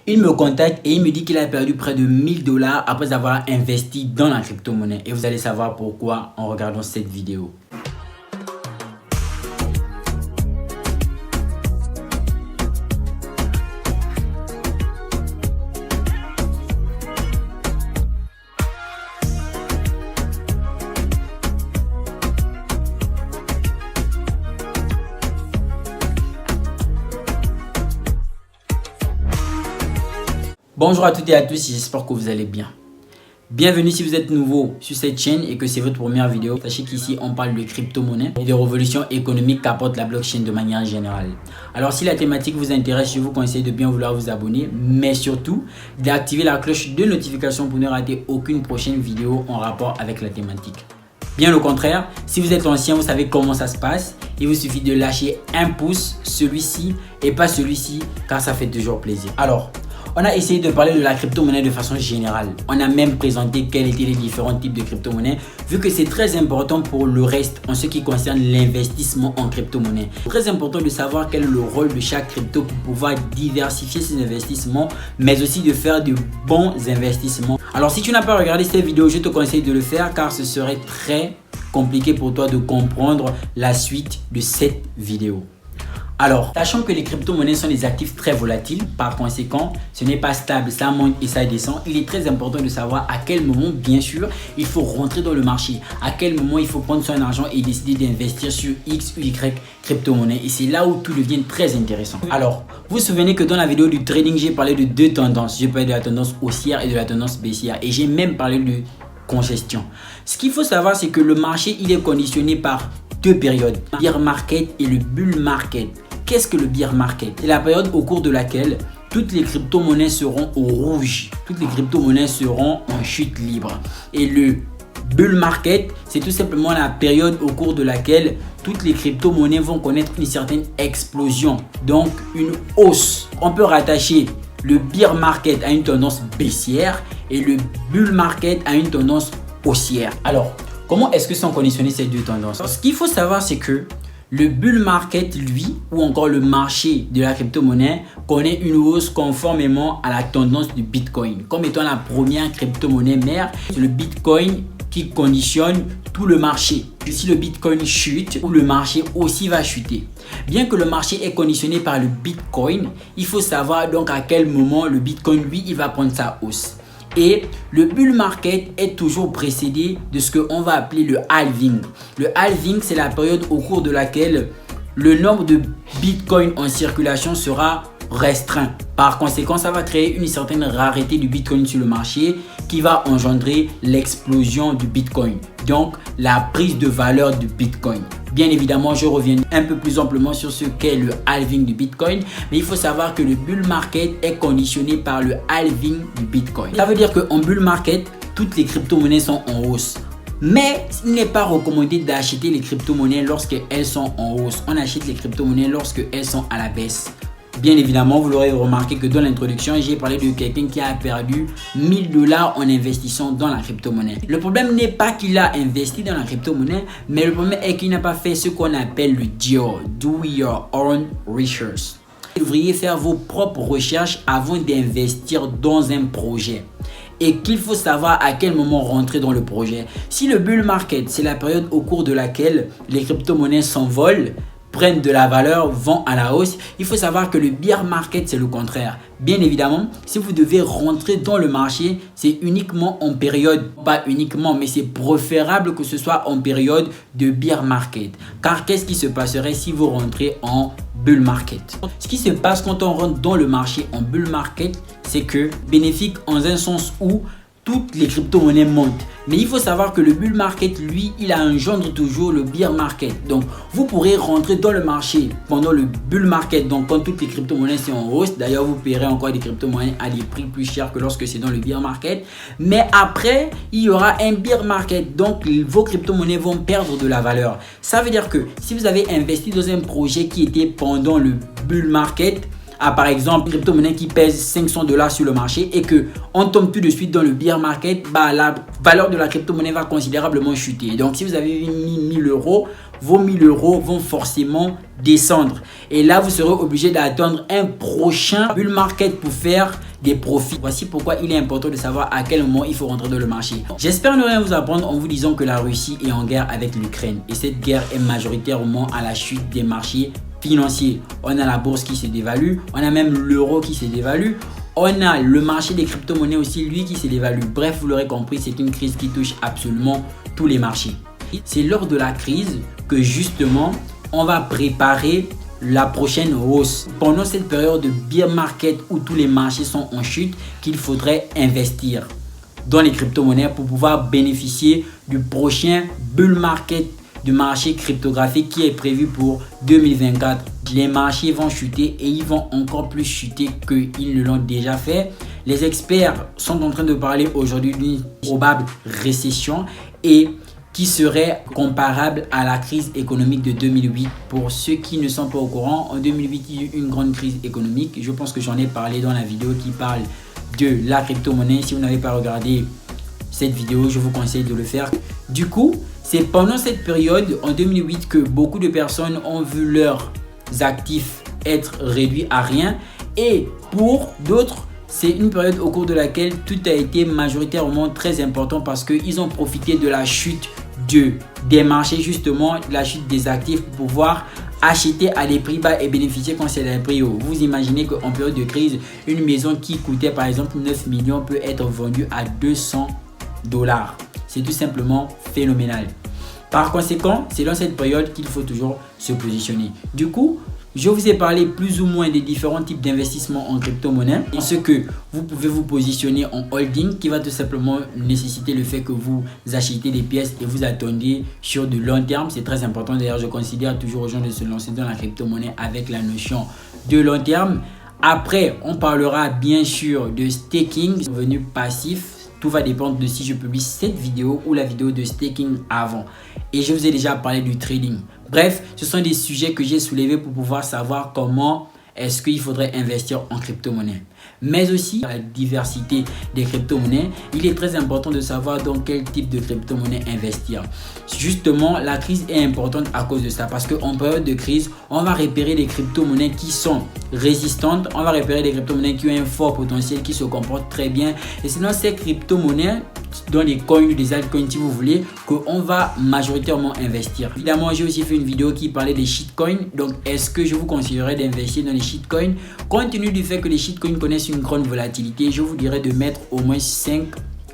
Il me contacte et il me dit qu'il a perdu près de 1000 $ après avoir investi dans la crypto-monnaie. Et vous allez savoir pourquoi en regardant cette vidéo. Bonjour à toutes et à tous, j'espère que vous allez bien. Bienvenue si vous êtes nouveau sur cette chaîne et que c'est votre première vidéo. Sachez qu'ici on parle de crypto-monnaie et de révolution économique qu'apporte la blockchain de manière générale. Alors si la thématique vous intéresse, je vous conseille de bien vouloir vous abonner, mais surtout d'activer la cloche de notification pour ne rater aucune prochaine vidéo en rapport avec la thématique. Bien au contraire, si vous êtes ancien, vous savez comment ça se passe. Il vous suffit de lâcher un pouce, celui-ci et pas celui-ci, car ça fait toujours plaisir. Alors, on a essayé de parler de la crypto-monnaie de façon générale. On a même présenté quels étaient les différents types de crypto-monnaies, vu que c'est très important pour le reste en ce qui concerne l'investissement en crypto-monnaie. C'est très important de savoir quel est le rôle de chaque crypto pour pouvoir diversifier ses investissements, mais aussi de faire de bons investissements. Alors si tu n'as pas regardé cette vidéo, je te conseille de le faire car ce serait très compliqué pour toi de comprendre la suite de cette vidéo. Alors, sachant que les crypto-monnaies sont des actifs très volatiles, par conséquent, ce n'est pas stable, ça monte et ça descend. Il est très important de savoir à quel moment, bien sûr, il faut rentrer dans le marché, à quel moment il faut prendre son argent et décider d'investir sur X ou Y crypto-monnaie. Et c'est là où tout devient très intéressant. Alors, vous vous souvenez que dans la vidéo du trading, j'ai parlé de deux tendances. J'ai parlé de la tendance haussière et de la tendance baissière. Et j'ai même parlé de congestion. Ce qu'il faut savoir, c'est que le marché, il est conditionné par deux périodes, le bear market et le bull market. Qu'est-ce que le bear market? C'est la période au cours de laquelle toutes les crypto-monnaies seront au rouge. Toutes les crypto-monnaies seront en chute libre. Et le bull market, c'est tout simplement la période au cours de laquelle toutes les crypto-monnaies vont connaître une certaine explosion. Donc une hausse. On peut rattacher le bear market à une tendance baissière et le bull market à une tendance haussière. Alors, comment est-ce que sont conditionnées ces deux tendances? Ce qu'il faut savoir, c'est que le bull market, lui, ou encore le marché de la crypto-monnaie, connaît une hausse conformément à la tendance du Bitcoin. Comme étant la première crypto-monnaie mère, c'est le Bitcoin qui conditionne tout le marché. Et si le Bitcoin chute, le marché aussi va chuter. Bien que le marché est conditionné par le Bitcoin, il faut savoir donc à quel moment le Bitcoin, lui, il va prendre sa hausse. Et le bull market est toujours précédé de ce qu'on va appeler le halving. Le halving, c'est la période au cours de laquelle le nombre de bitcoins en circulation sera restreint. Par conséquent, ça va créer une certaine rareté du bitcoin sur le marché qui va engendrer l'explosion du bitcoin. Donc, la prise de valeur du bitcoin. Bien évidemment, je reviens un peu plus amplement sur ce qu'est le halving du Bitcoin. Mais il faut savoir que le bull market est conditionné par le halving du Bitcoin. Ça veut dire qu'en bull market, toutes les crypto-monnaies sont en hausse. Mais il n'est pas recommandé d'acheter les crypto-monnaies lorsqu'elles sont en hausse. On achète les crypto-monnaies lorsqu'elles sont à la baisse. Bien évidemment, vous l'aurez remarqué que dans l'introduction, j'ai parlé de quelqu'un qui a perdu 1000 $ en investissant dans la crypto-monnaie. Le problème n'est pas qu'il a investi dans la crypto-monnaie, mais le problème est qu'il n'a pas fait ce qu'on appelle le DYOR, Do Your Own Research. Vous devriez faire vos propres recherches avant d'investir dans un projet. Et qu'il faut savoir à quel moment rentrer dans le projet. Si le bull market, c'est la période au cours de laquelle les crypto-monnaies s'envolent, prennent de la valeur, vont à la hausse, il faut savoir que le bear market, c'est le contraire. Bien évidemment, si vous devez rentrer dans le marché, c'est uniquement en période, pas uniquement, mais c'est préférable que ce soit en période de bear market. Car qu'est-ce qui se passerait si vous rentrez en bull market? Ce qui se passe quand on rentre dans le marché en bull market, c'est que bénéfique en un sens où toutes les crypto-monnaies montent. Mais il faut savoir que le bull market, lui, il engendre toujours le bear market. Donc, vous pourrez rentrer dans le marché pendant le bull market. Donc, quand toutes les crypto-monnaies sont en hausse, d'ailleurs, vous paierez encore des crypto-monnaies à des prix plus chers que lorsque c'est dans le bear market. Mais après, il y aura un bear market. Donc, vos crypto-monnaies vont perdre de la valeur. Ça veut dire que si vous avez investi dans un projet qui était pendant le bull market, à par exemple une crypto-monnaie qui pèse 500 $ sur le marché et que on tombe tout de suite dans le bear market, la valeur de la crypto-monnaie va considérablement chuter. Donc si vous avez mis 1000 €, vos 1000 € vont forcément descendre. Et là, vous serez obligé d'attendre un prochain bull market pour faire des profits. Voici pourquoi il est important de savoir à quel moment il faut rentrer dans le marché. J'espère ne rien vous apprendre en vous disant que la Russie est en guerre avec l'Ukraine. Et cette guerre est majoritairement à la chute des marchés financiers. On a la bourse qui se dévalue, on a même l'euro qui se dévalue. On a le marché des crypto-monnaies aussi, lui, qui se dévalue. Bref, vous l'aurez compris, c'est une crise qui touche absolument tous les marchés. C'est lors de la crise que justement, on va préparer la prochaine hausse. Pendant cette période de bear market où tous les marchés sont en chute, qu'il faudrait investir dans les crypto-monnaies pour pouvoir bénéficier du prochain bull market du marché cryptographique qui est prévu pour 2024. Les marchés vont chuter et ils vont encore plus chuter qu'ils ne l'ont déjà fait. Les experts sont en train de parler aujourd'hui d'une probable récession et qui serait comparable à la crise économique de 2008. Pour ceux qui ne sont pas au courant, en 2008, il y a eu une grande crise économique. Je pense que j'en ai parlé dans la vidéo qui parle de la crypto-monnaie. Si vous n'avez pas regardé cette vidéo, je vous conseille de le faire. Du coup, c'est pendant cette période, en 2008, que beaucoup de personnes ont vu leurs actifs être réduits à rien. Et pour d'autres, c'est une période au cours de laquelle tout a été majoritairement très important parce qu'ils ont profité de la chute des marchés, justement, la chute des actifs pour pouvoir acheter à des prix bas et bénéficier quand c'est des prix hauts. Vous imaginez qu'en période de crise, une maison qui coûtait par exemple 9 millions peut être vendue à 200 $. C'est tout simplement phénoménal. Par conséquent, c'est dans cette période qu'il faut toujours se positionner. Du coup, je vous ai parlé plus ou moins des différents types d'investissements en crypto-monnaie. En ce que vous pouvez vous positionner en holding qui va tout simplement nécessiter le fait que vous achetez des pièces et vous attendiez sur du long terme. C'est très important. D'ailleurs, je considère toujours aux gens de se lancer dans la crypto-monnaie avec la notion de long terme. Après, on parlera bien sûr de staking, revenu passif. Tout va dépendre de si je publie cette vidéo ou la vidéo de staking avant. Et je vous ai déjà parlé du trading. Bref, ce sont des sujets que j'ai soulevés pour pouvoir savoir comment est-ce qu'il faudrait investir en crypto-monnaie. Mais aussi, la diversité des crypto-monnaies, il est très important de savoir dans quel type de crypto-monnaie investir. Justement, la crise est importante à cause de ça parce qu'en période de crise, on va repérer des crypto-monnaies qui sont résistantes, on va repérer des crypto-monnaies qui ont un fort potentiel, qui se comportent très bien. Et c'est dans ces crypto-monnaies, dans les coins ou des altcoins si vous voulez, qu'on va majoritairement investir. Évidemment, j'ai aussi fait une vidéo qui parlait des shitcoins. Donc, est-ce que je vous conseillerais d'investir dans les shitcoins? Compte tenu du fait que les shitcoins connaissent une grande volatilité, je vous dirais de mettre au moins 5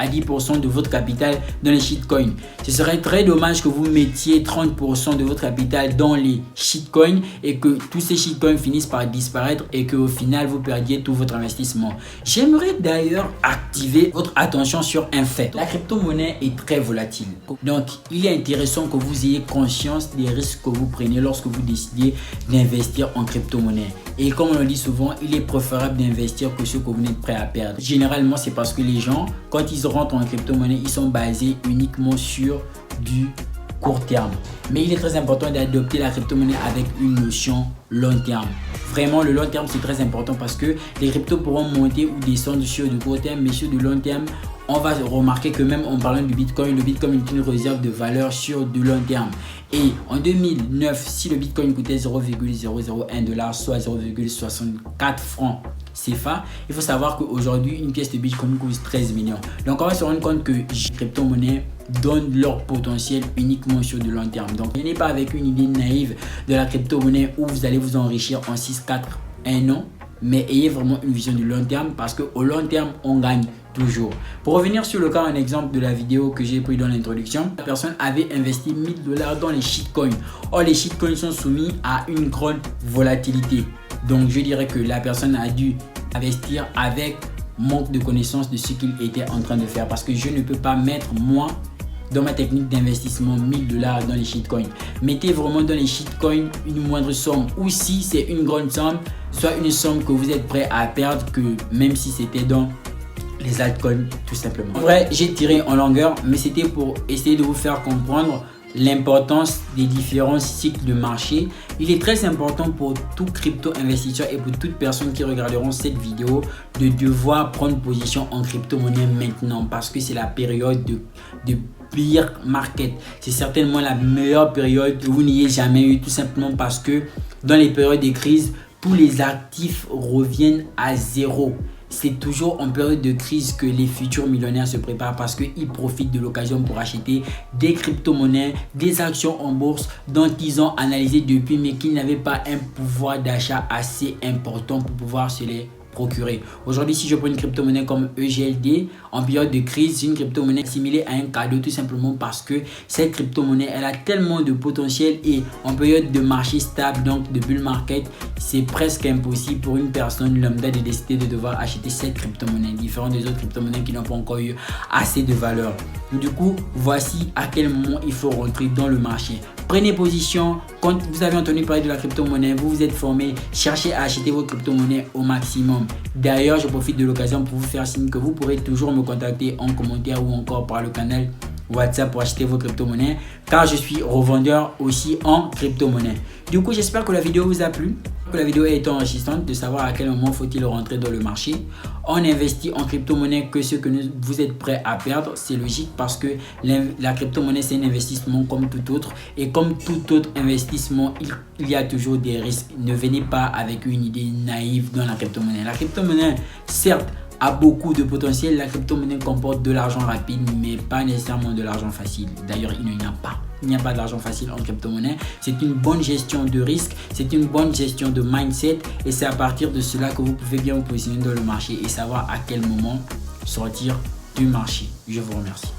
à 10% de votre capital dans les shitcoins. Ce serait très dommage que vous mettiez 30% de votre capital dans les shitcoins et que tous ces shitcoins finissent par disparaître et qu'au final vous perdiez tout votre investissement. J'aimerais d'ailleurs activer votre attention sur un fait. La crypto-monnaie est très volatile. Donc il est intéressant que vous ayez conscience des risques que vous prenez lorsque vous décidez d'investir en crypto-monnaie. Et comme on le dit souvent, il est préférable d'investir que ce que vous n'êtes prêt à perdre. Généralement, c'est parce que les gens, quand ils rentrent en crypto-monnaie, ils sont basés uniquement sur du court terme. Mais il est très important d'adopter la crypto-monnaie avec une notion long terme. Vraiment, le long terme, c'est très important parce que les cryptos pourront monter ou descendre sur du court terme, mais sur du long terme, on va remarquer que même en parlant du Bitcoin, le Bitcoin est une réserve de valeur sur du long terme. Et en 2009, si le Bitcoin coûtait 0,001 $, soit 0,64 francs CFA, il faut savoir qu'aujourd'hui, une pièce de Bitcoin coûte 13 millions. Donc, on va se rendre compte que les crypto-monnaies donnent leur potentiel uniquement sur du long terme. Donc, venez pas avec une idée naïve de la crypto-monnaie où vous allez vous enrichir en 6, 4, 1 an. Mais ayez vraiment une vision du long terme parce qu'au long terme, on gagne toujours. Pour revenir sur le cas, un exemple de la vidéo que j'ai pris dans l'introduction, la personne avait investi 1000 $ dans les shitcoins. Or, les shitcoins sont soumis à une grande volatilité. Donc, je dirais que la personne a dû investir avec manque de connaissance de ce qu'il était en train de faire parce que je ne peux pas mettre moi dans ma technique d'investissement 1000 $ dans les shitcoins. Mettez vraiment dans les shitcoins une moindre somme ou si c'est une grande somme, soit une somme que vous êtes prêt à perdre que même si c'était dans les altcoins tout simplement. En vrai, j'ai tiré en longueur, mais c'était pour essayer de vous faire comprendre l'importance des différents cycles de marché. Il est très important pour tout crypto-investisseur et pour toute personne qui regarderont cette vidéo de devoir prendre position en crypto-monnaie maintenant parce que c'est la période de bear market. C'est certainement la meilleure période que vous n'ayez jamais eu, tout simplement parce que dans les périodes de crise, tous les actifs reviennent à zéro. C'est toujours en période de crise que les futurs millionnaires se préparent parce qu'ils profitent de l'occasion pour acheter des crypto-monnaies, des actions en bourse dont ils ont analysé depuis mais qui n'avaient pas un pouvoir d'achat assez important pour pouvoir se les procurer. Aujourd'hui, si je prends une crypto-monnaie comme EGLD, en période de crise, c'est une crypto-monnaie assimilée à un cadeau tout simplement parce que cette crypto-monnaie, elle a tellement de potentiel et en période de marché stable, donc de bull market, c'est presque impossible pour une personne lambda de décider de devoir acheter cette crypto-monnaie, différent des autres crypto-monnaies qui n'ont pas encore eu assez de valeur. Du coup, voici à quel moment il faut rentrer dans le marché. Prenez position. Quand vous avez entendu parler de la crypto-monnaie, vous vous êtes formé, cherchez à acheter vos crypto-monnaies au maximum. D'ailleurs, je profite de l'occasion pour vous faire signe que vous pourrez toujours me contacter en commentaire ou encore par le canal WhatsApp pour acheter vos crypto-monnaies car je suis revendeur aussi en crypto-monnaie. Du coup, j'espère que la vidéo vous a plu, que la vidéo est enrichissante de savoir à quel moment faut-il rentrer dans le marché. On investit en crypto-monnaie que ce que vous êtes prêt à perdre, c'est logique parce que la crypto-monnaie c'est un investissement comme tout autre et comme tout autre investissement, il y a toujours des risques. Ne venez pas avec une idée naïve dans la crypto-monnaie. La crypto-monnaie, certes, a beaucoup de potentiel. La crypto-monnaie comporte de l'argent rapide, mais pas nécessairement de l'argent facile. D'ailleurs, il n'y en a pas. Il n'y a pas de l'argent facile en crypto-monnaie. C'est une bonne gestion de risque, c'est une bonne gestion de mindset et c'est à partir de cela que vous pouvez bien vous positionner dans le marché et savoir à quel moment sortir du marché. Je vous remercie.